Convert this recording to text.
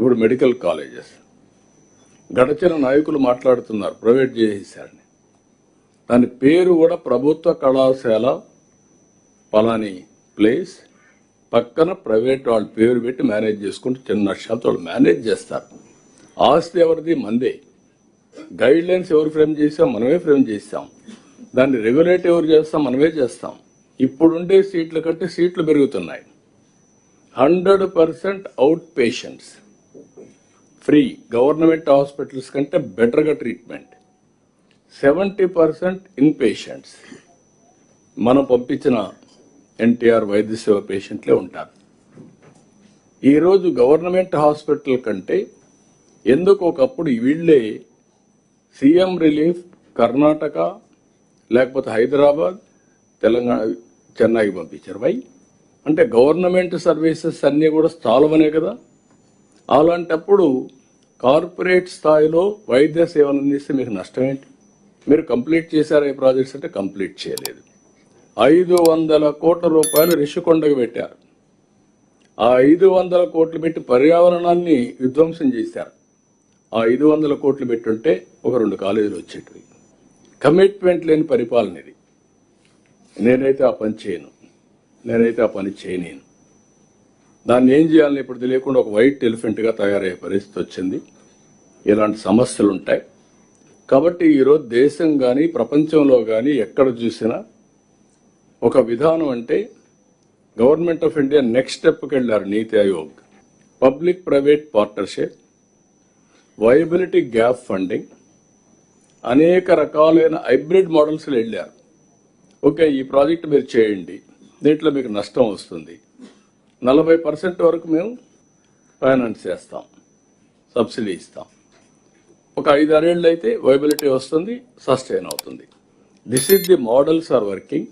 ఇప్పుడు medical colleges గడచిన నాయకులు మాట్లాడుతున్నారు ప్రైవేట్ చేసేసారని. దాని పేరు కూడా ప్రభుత్వ కళాశాల పలాని ప్లేస్, పక్కన ప్రైవేట్ వాళ్ళ పేరు పెట్టి మేనేజ్ చేసుకుంటూ చిన్న నష్టాలతో వాళ్ళు మేనేజ్ చేస్తారు. ఆస్తి ఎవరిది? మందే. గైడ్ లైన్స్ ఎవరు ఫ్రేమ్ చేసాం? మనమే ఫ్రేమ్ చేస్తాం. దాన్ని రెగ్యులేట్ ఎవరు చేస్తాం? మనమే చేస్తాం. ఇప్పుడుండే సీట్ల కంటే సీట్లు పెరుగుతున్నాయి. 100% out patients free. Government hospitals కంటే బెటర్గా ట్రీట్మెంట్. 70% in patients. మనం పంపించిన ఎన్టీఆర్ వైద్య సేవ పేషెంట్లే ఉంటారు. ఈరోజు గవర్నమెంట్ హాస్పిటల్ కంటే ఎందుకు ఒకప్పుడు వీళ్ళే సీఎం రిలీఫ్ కర్ణాటక లేకపోతే హైదరాబాద్, తెలంగాణ, చెన్నైకి పంపించారు. వై అంటే గవర్నమెంట్ సర్వీసెస్ అన్నీ కూడా చాలవనే కదా. అలాంటప్పుడు కార్పొరేట్ స్థాయిలో వైద్య సేవలు అందిస్తే మీకు నష్టం ఏంటి? మీరు కంప్లీట్ చేశారా ఈ ప్రాజెక్ట్స్ అంటే కంప్లీట్ చేయలేదు. 500 కోట్ల రూపాయలు రిషికొండకు పెట్టారు. ఆ 500 కోట్లు పెట్టి పర్యావరణాన్ని విధ్వంసం చేశారు. ఆ 500 కోట్లు పెట్టుంటే ఒక 2 కాలేజీలు వచ్చేటివి. కమిట్మెంట్ లేని పరిపాలన ఇది. నేనైతే ఆ పని చేయను, నేనైతే ఆ పని చేయలేను. దాన్ని ఏం చేయాలని ఇప్పుడు తెలియకుండా ఒక వైట్ ఎలిఫెంట్గా తయారయ్యే పరిస్థితి వచ్చింది. ఇలాంటి సమస్యలు ఉంటాయి. కాబట్టి ఈరోజు దేశం కానీ ప్రపంచంలో కానీ ఎక్కడ చూసినా ఒక విధానం అంటే గవర్నమెంట్ ఆఫ్ ఇండియా నెక్స్ట్ స్టెప్కి వెళ్ళారు. నీతి Aayog, public private partnership, viability gap funding, అనేక రకాలైన హైబ్రిడ్ మోడల్స్ వెళ్ళారు. ఓకే, ఈ ప్రాజెక్ట్ మీరు చేయండి, దీంట్లో మీకు నష్టం వస్తుంది, 40% వరకు మేము ఫైనాన్స్ చేస్తాం, సబ్సిడీ ఇస్తాం. ఒక 5-6 ఏళ్ళు అయితే వైబిలిటీ వస్తుంది, సస్టైన్ అవుతుంది. This is the models are working.